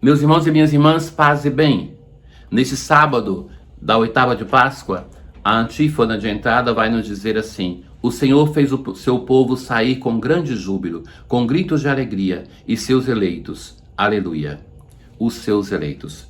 Meus irmãos e minhas irmãs, paz e bem. Neste sábado da oitava de Páscoa, a antífona de entrada vai nos dizer assim: o Senhor fez o seu povo sair com grande júbilo, com gritos de alegria, e seus eleitos, aleluia, os seus eleitos.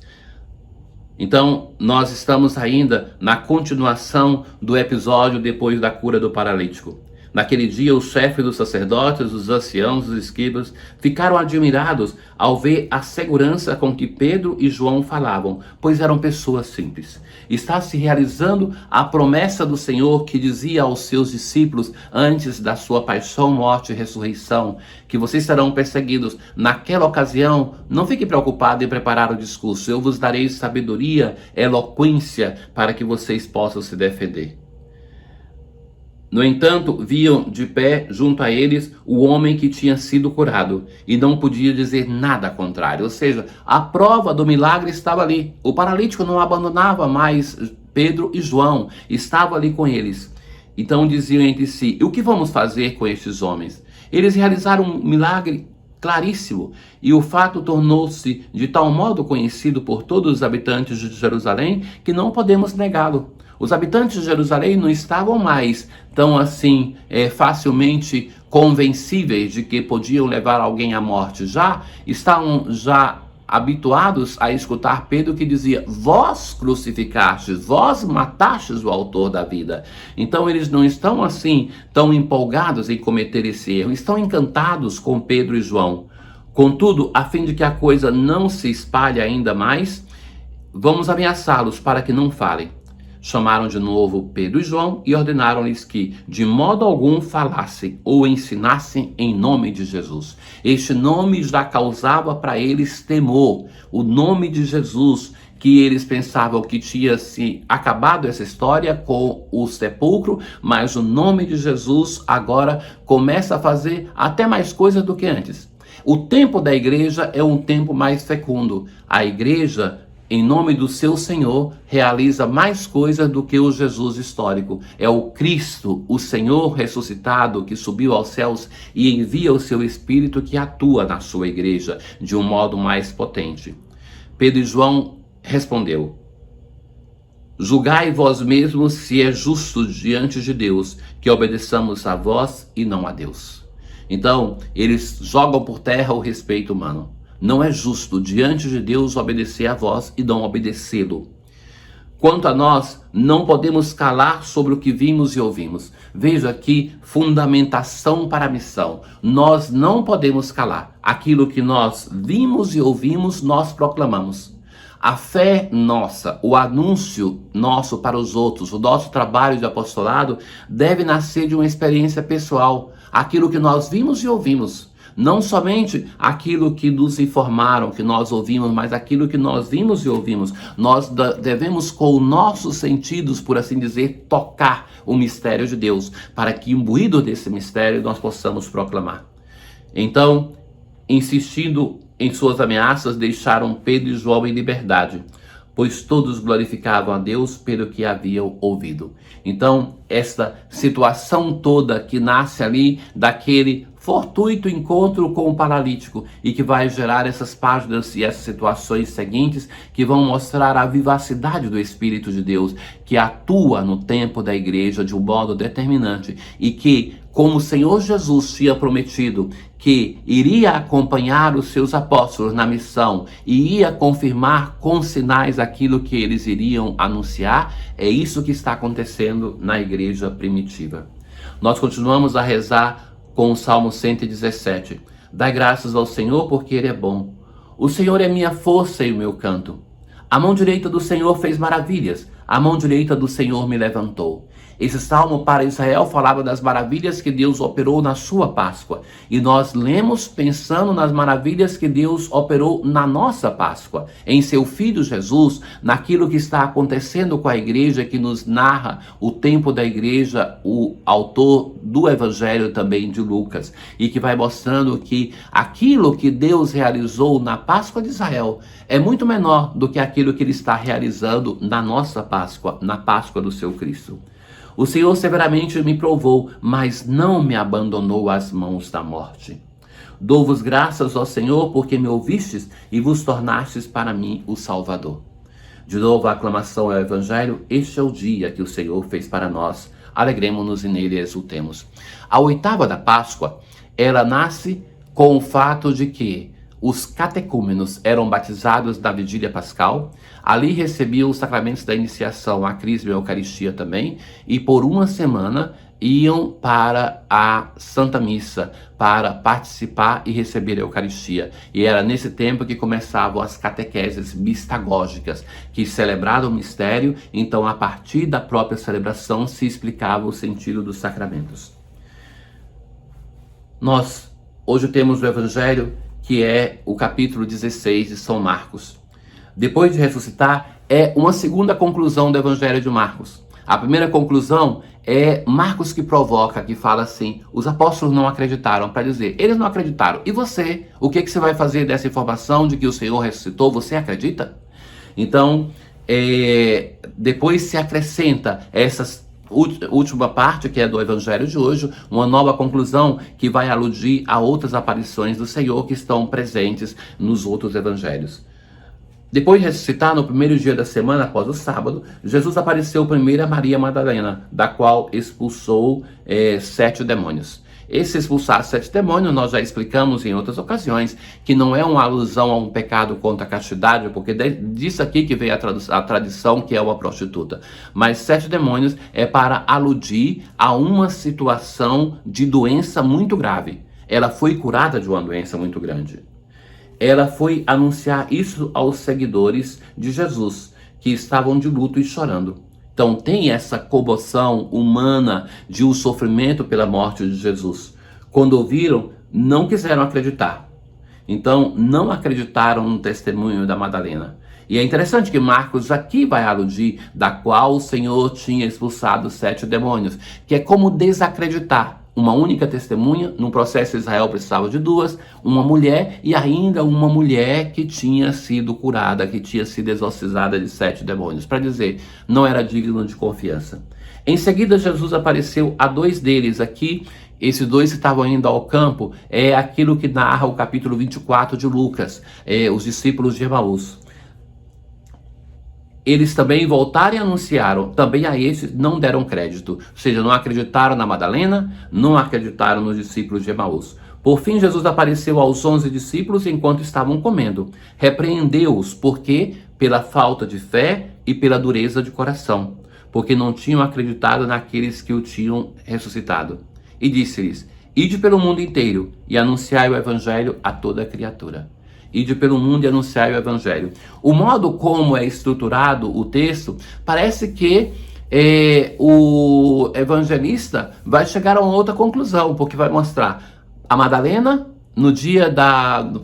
Então, nós estamos ainda na continuação do episódio depois da cura do paralítico. Naquele dia, o chefe dos sacerdotes, os anciãos, os escribas, ficaram admirados ao ver a segurança com que Pedro e João falavam, pois eram pessoas simples. Está se realizando a promessa do Senhor que dizia aos seus discípulos antes da sua paixão, morte e ressurreição, que vocês serão perseguidos. Naquela ocasião, não fique preocupado em preparar o discurso. Eu vos darei sabedoria, eloquência, para que vocês possam se defender. No entanto, viam de pé junto a eles o homem que tinha sido curado e não podia dizer nada contrário. Ou seja, a prova do milagre estava ali. O paralítico não abandonava mais Pedro e João, estava ali com eles. Então diziam entre si: o que vamos fazer com estes homens? Eles realizaram um milagre claríssimo, e o fato tornou-se de tal modo conhecido por todos os habitantes de Jerusalém que não podemos negá-lo. Os habitantes de Jerusalém não estavam mais tão assim facilmente convencíveis de que podiam levar alguém à morte. Estavam habituados a escutar Pedro que dizia: vós crucificastes, vós matastes o autor da vida. Então eles não estão assim tão empolgados em cometer esse erro, estão encantados com Pedro e João. Contudo, a fim de que a coisa não se espalhe ainda mais, vamos ameaçá-los para que não falem. Chamaram de novo Pedro e João e ordenaram-lhes que de modo algum falassem ou ensinassem em nome de Jesus. Este nome já causava para eles temor. O nome de Jesus, que eles pensavam que tinha se acabado essa história com o sepulcro, mas o nome de Jesus agora começa a fazer até mais coisas do que antes. O tempo da igreja é um tempo mais fecundo. A igreja, em nome do seu Senhor, realiza mais coisas do que o Jesus histórico. É o Cristo, o Senhor ressuscitado, que subiu aos céus e envia o seu Espírito que atua na sua igreja de um modo mais potente. Pedro e João respondeu: julgai vós mesmos se é justo diante de Deus que obedeçamos a vós e não a Deus. Então, eles jogam por terra o respeito humano. Não é justo diante de Deus obedecer a vós e não obedecê-lo. Quanto a nós, não podemos calar sobre o que vimos e ouvimos. Veja aqui, fundamentação para a missão. Nós não podemos calar. Aquilo que nós vimos e ouvimos, nós proclamamos. A fé nossa, o anúncio nosso para os outros, o nosso trabalho de apostolado deve nascer de uma experiência pessoal. Aquilo que nós vimos e ouvimos. Não somente aquilo que nos informaram, que nós ouvimos, mas aquilo que nós vimos e ouvimos. Nós devemos, com os nossos sentidos, por assim dizer, tocar o mistério de Deus, para que, imbuído desse mistério, nós possamos proclamar. Então, insistindo em suas ameaças, deixaram Pedro e João em liberdade, pois todos glorificavam a Deus pelo que haviam ouvido. Então, esta situação toda que nasce ali daquele fortuito encontro com o paralítico e que vai gerar essas páginas e essas situações seguintes que vão mostrar a vivacidade do Espírito de Deus que atua no tempo da igreja de um modo determinante e que, como o Senhor Jesus tinha prometido que iria acompanhar os seus apóstolos na missão e ia confirmar com sinais aquilo que eles iriam anunciar, é isso que está acontecendo na igreja primitiva. Nós continuamos a rezar com o Salmo 117. Dai graças ao Senhor porque Ele é bom. O Senhor é minha força e o meu canto. A mão direita do Senhor fez maravilhas. A mão direita do Senhor me levantou. Esse salmo para Israel falava das maravilhas que Deus operou na sua Páscoa. E nós lemos pensando nas maravilhas que Deus operou na nossa Páscoa, em seu Filho Jesus, naquilo que está acontecendo com a igreja, que nos narra o tempo da igreja, o autor do Evangelho também de Lucas, e que vai mostrando que aquilo que Deus realizou na Páscoa de Israel é muito menor do que aquilo que Ele está realizando na nossa Páscoa, na Páscoa do seu Cristo. O Senhor severamente me provou, mas não me abandonou às mãos da morte. Dou-vos graças, ó Senhor, porque me ouvistes e vos tornastes para mim o Salvador. De novo a aclamação ao Evangelho: este é o dia que o Senhor fez para nós. Alegremo-nos e nele exultemos. A oitava da Páscoa, ela nasce com o fato de que os catecúmenos eram batizados na vigília pascal, ali recebiam os sacramentos da iniciação, a crisma e a Eucaristia também, e por uma semana iam para a Santa Missa, para participar e receber a Eucaristia. E era nesse tempo que começavam as catequeses mistagógicas, que celebravam o mistério, então a partir da própria celebração se explicava o sentido dos sacramentos. Nós hoje temos o Evangelho, que é o capítulo 16 de São Marcos. Depois de ressuscitar, é uma segunda conclusão do Evangelho de Marcos. A primeira conclusão é Marcos que provoca, que fala assim: os apóstolos não acreditaram, para dizer, eles não acreditaram. E você? O que você vai fazer dessa informação de que o Senhor ressuscitou? Você acredita? Então, depois se acrescenta essas última parte, que é do Evangelho de hoje, uma nova conclusão que vai aludir a outras aparições do Senhor que estão presentes nos outros evangelhos. Depois de ressuscitar, no primeiro dia da semana, após o sábado, Jesus apareceu primeiro a Maria Madalena, da qual expulsou 7 demônios. Esse expulsar 7 demônios, nós já explicamos em outras ocasiões, que não é uma alusão a um pecado contra a castidade, porque disso aqui que veio a tradição que é uma prostituta. Mas 7 demônios é para aludir a uma situação de doença muito grave. Ela foi curada de uma doença muito grande. Ela foi anunciar isso aos seguidores de Jesus, que estavam de luto e chorando. Então tem essa comoção humana de um sofrimento pela morte de Jesus. Quando ouviram, não quiseram acreditar. Então não acreditaram no testemunho da Madalena. E é interessante que Marcos aqui vai aludir da qual o Senhor tinha expulsado 7 demônios, que é como desacreditar. Uma única testemunha, no processo Israel precisava de 2, uma mulher e ainda uma mulher que tinha sido curada, que tinha sido exorcizada de 7 demônios, para dizer, não era digno de confiança. Em seguida, Jesus apareceu a 2 deles aqui. Esses 2 que estavam indo ao campo, é aquilo que narra o capítulo 24 de Lucas, os discípulos de Emaús. Eles também voltaram e anunciaram, também a esses não deram crédito, ou seja, não acreditaram na Madalena, não acreditaram nos discípulos de Emaús. Por fim, Jesus apareceu aos 11 discípulos enquanto estavam comendo. Repreendeu-os, porque pela falta de fé e pela dureza de coração, porque não tinham acreditado naqueles que o tinham ressuscitado. E disse-lhes: ide pelo mundo inteiro e anunciai o Evangelho a toda criatura. Ide pelo mundo e anunciai o Evangelho. O modo como é estruturado o texto, parece que o evangelista vai chegar a uma outra conclusão, porque vai mostrar a Madalena, no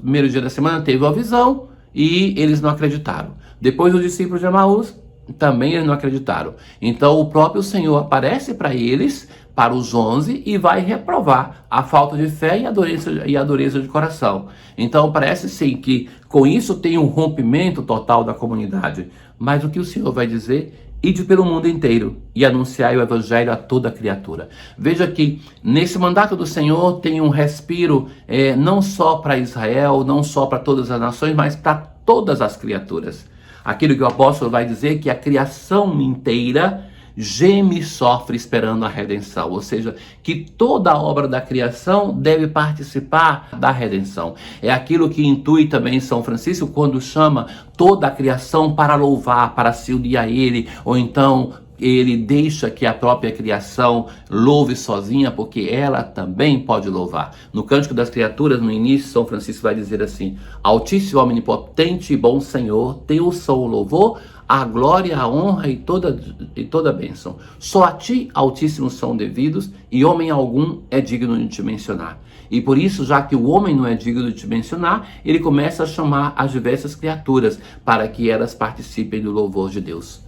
primeiro dia da semana, teve uma visão e eles não acreditaram. Depois os discípulos de Emaús, também eles não acreditaram. Então o próprio Senhor aparece para eles, para os 11, e vai reprovar a falta de fé e a dureza de coração. Então parece sim que com isso tem um rompimento total da comunidade. Mas o que o Senhor vai dizer? Ide pelo mundo inteiro e anunciai o Evangelho a toda criatura. Veja que nesse mandato do Senhor tem um respiro não só para Israel, não só para todas as nações, mas para todas as criaturas. Aquilo que o apóstolo vai dizer, que a criação inteira geme e sofre esperando a redenção, ou seja, que toda a obra da criação deve participar da redenção. É aquilo que intui também São Francisco quando chama toda a criação para louvar, para se unir a ele, ou então ele deixa que a própria criação louve sozinha, porque ela também pode louvar. No Cântico das Criaturas, no início, São Francisco vai dizer assim: Altíssimo, omnipotente e bom Senhor, teu sou o louvor, a glória, a honra e toda bênção. Só a ti, Altíssimo, são devidos, e homem algum é digno de te mencionar. E por isso, já que o homem não é digno de te mencionar, ele começa a chamar as diversas criaturas para que elas participem do louvor de Deus.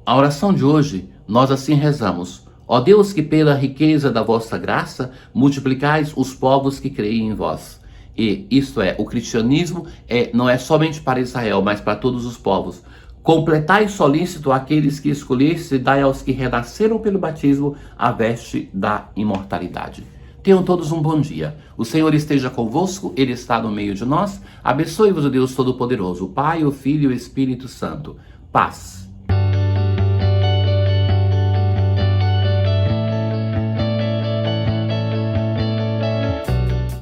A oração de hoje, nós assim rezamos: ó Deus, que pela riqueza da vossa graça, multiplicais os povos que creem em vós. E isto é, o cristianismo não é somente para Israel, mas para todos os povos. Completai solícito aqueles que escolheste e dai aos que renasceram pelo batismo a veste da imortalidade. Tenham todos um bom dia. O Senhor esteja convosco, Ele está no meio de nós. Abençoe-vos o Deus Todo-Poderoso, o Pai, o Filho e o Espírito Santo. Paz.